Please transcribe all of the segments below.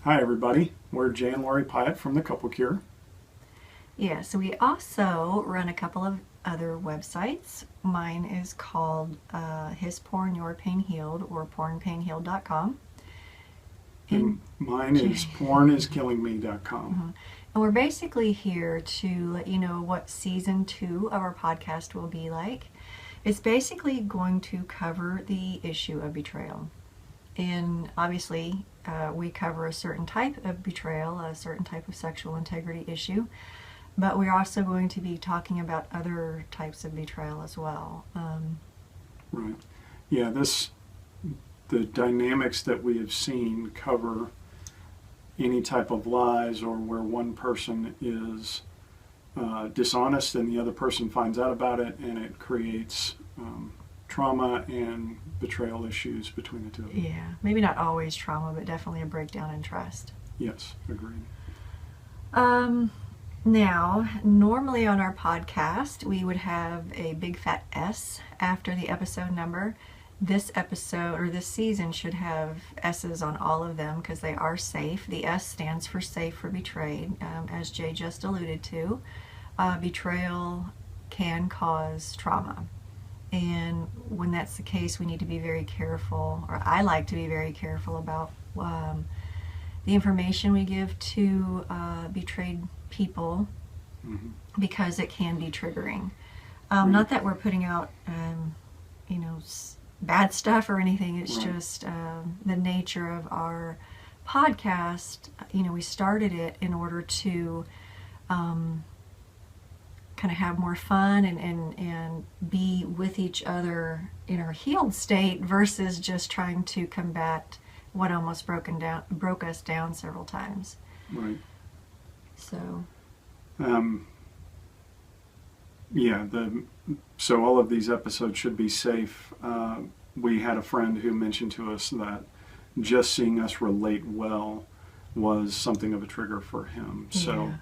Hi everybody, we're Jay and Lori Pyatt from the Couple Cure. Yeah, so we also run a couple of other websites. Mine is called His Porn, Your Pain Healed, or pornpainhealed.com. And mine is porniskillingme.com. And we're basically here to let you know what season 2 of our podcast will be like. It's basically going to cover the issue of betrayal. And obviously, we cover a certain type of betrayal, a certain type of sexual integrity issue. But we're also going to be talking about other types of betrayal as well. Right. Yeah, the dynamics that we have seen cover any type of lies or where one person is dishonest and the other person finds out about it, and it creates trauma and betrayal issues between the two of them. Yeah, maybe not always trauma, but definitely a breakdown in trust. Yes, agreed. Now, normally on our podcast, we would have a big fat S after the episode number. This episode, or this season, should have S's on all of them because they are safe. The S stands for safe for betrayed, as Jay just alluded to. Betrayal can cause trauma. And when that's the case, we need to be very careful, or I like to be very careful about the information we give to betrayed people, because it can be triggering. Not that we're putting out, bad stuff or anything. It's just the nature of our podcast. We started it in order to kind of have more fun and be with each other in our healed state versus just trying to combat what almost broke us down several times. Right. So. So all of these episodes should be safe. We had a friend who mentioned to us that just seeing us relate well was something of a trigger for him. So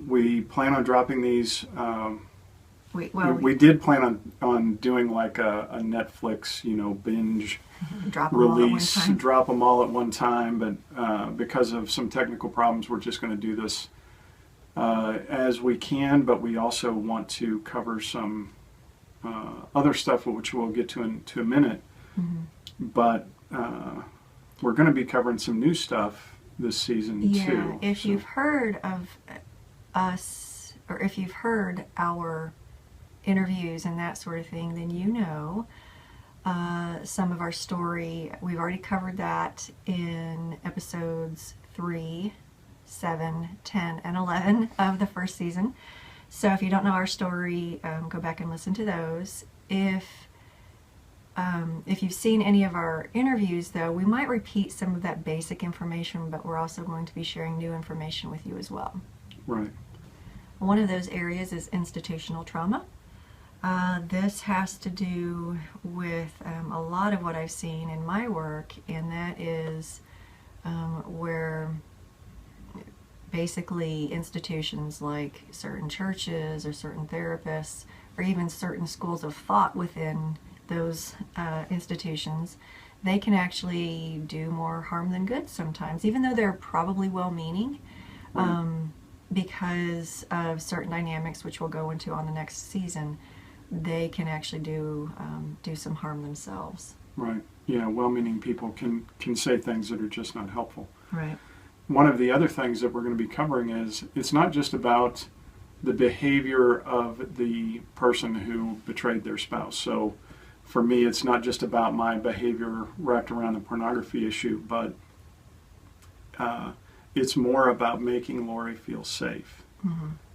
we plan on dropping these. We did plan on doing like a Netflix, binge release, drop them all at one time. But because of some technical problems, we're just going to do this as we can. But we also want to cover some other stuff, which we'll get to in a minute. But we're going to be covering some new stuff this season too. If you've heard of us, or if you've heard our interviews and that sort of thing, then some of our story. We've already covered that in episodes 3, 7, 10, and 11 of the first season. So if you don't know our story, go back and listen to those. If you've seen any of our interviews, though, we might repeat some of that basic information, but we're also going to be sharing new information with you as well. Right. One of those areas is institutional trauma. This has to do with a lot of what I've seen in my work, and that is where basically institutions like certain churches or certain therapists or even certain schools of thought within those institutions, they can actually do more harm than good sometimes, even though they're probably well-meaning, because of certain dynamics, which we'll go into on the next season. They can actually do some harm themselves. Right. Yeah, well-meaning people can say things that are just not helpful. Right. One of the other things that we're going to be covering is it's not just about the behavior of the person who betrayed their spouse. So for me, it's not just about my behavior wrapped around the pornography issue, but it's more about making Lori feel safe.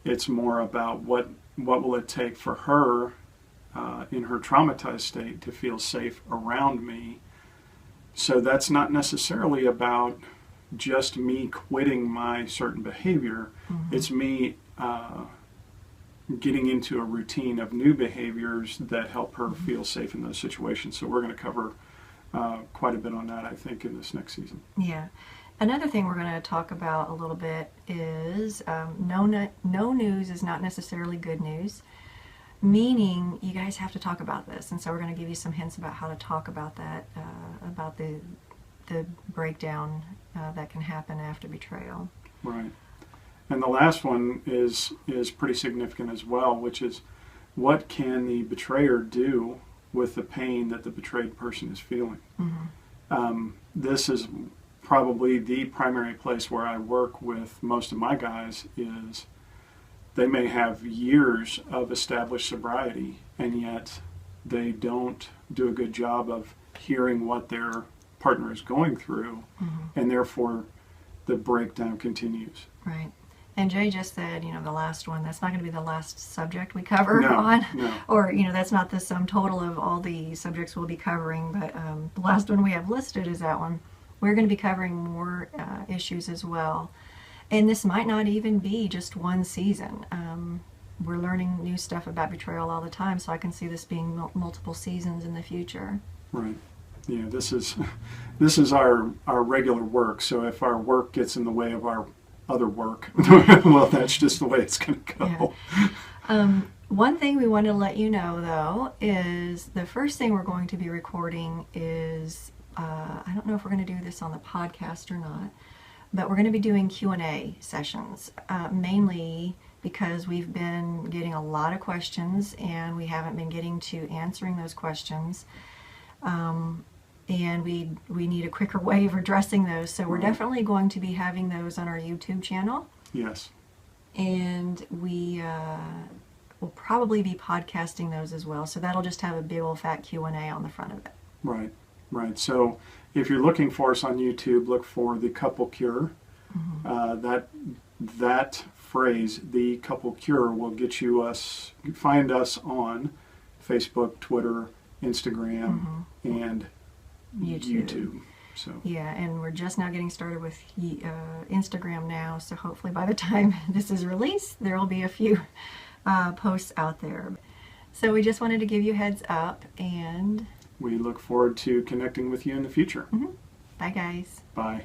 It's more about what will it take for her in her traumatized state to feel safe around me. So that's not necessarily about just me quitting my certain behavior. It's me getting into a routine of new behaviors that help her feel safe in those situations. So we're going to cover quite a bit on that, I think, in this next season. Yeah. Another thing we're going to talk about a little bit is no news is not necessarily good news, meaning you guys have to talk about this. And so we're going to give you some hints about how to talk about that, about the the breakdown that can happen after betrayal. Right. And the last one is pretty significant as well, which is, what can the betrayer do with the pain that the betrayed person is feeling? This is probably the primary place where I work with most of my guys. Is they may have years of established sobriety, and yet they don't do a good job of hearing what their partner is going through, and therefore the breakdown continues. Right. And Jay just said, the last one, that's not going to be the last subject we cover No. or, that's not the sum total of all the subjects we'll be covering, but the last one we have listed is that one. We're going to be covering more issues as well. And this might not even be just one season. We're learning new stuff about betrayal all the time, so I can see this being multiple seasons in the future. Right. Yeah, this is our regular work, so if our work gets in the way of our other work, well, that's just the way it's going to go. Yeah. One thing we want to let you know, though, is the first thing we're going to be recording is, I don't know if we're going to do this on the podcast or not, but we're going to be doing Q&A sessions, mainly because we've been getting a lot of questions and we haven't been getting to answering those questions. And we need a quicker way of addressing those. So we're definitely going to be having those on our YouTube channel. Yes. And we will probably be podcasting those as well. So that'll just have a big old fat Q&A on the front of it. Right, right. So if you're looking for us on YouTube, look for The Couple Cure. That phrase, The Couple Cure, will get you find us on Facebook, Twitter, Instagram, and YouTube. So yeah, and we're just now getting started with Instagram now, so hopefully by the time this is released, there will be a few posts out there. So we just wanted to give you a heads up, and we look forward to connecting with you in the future. Bye, guys. Bye.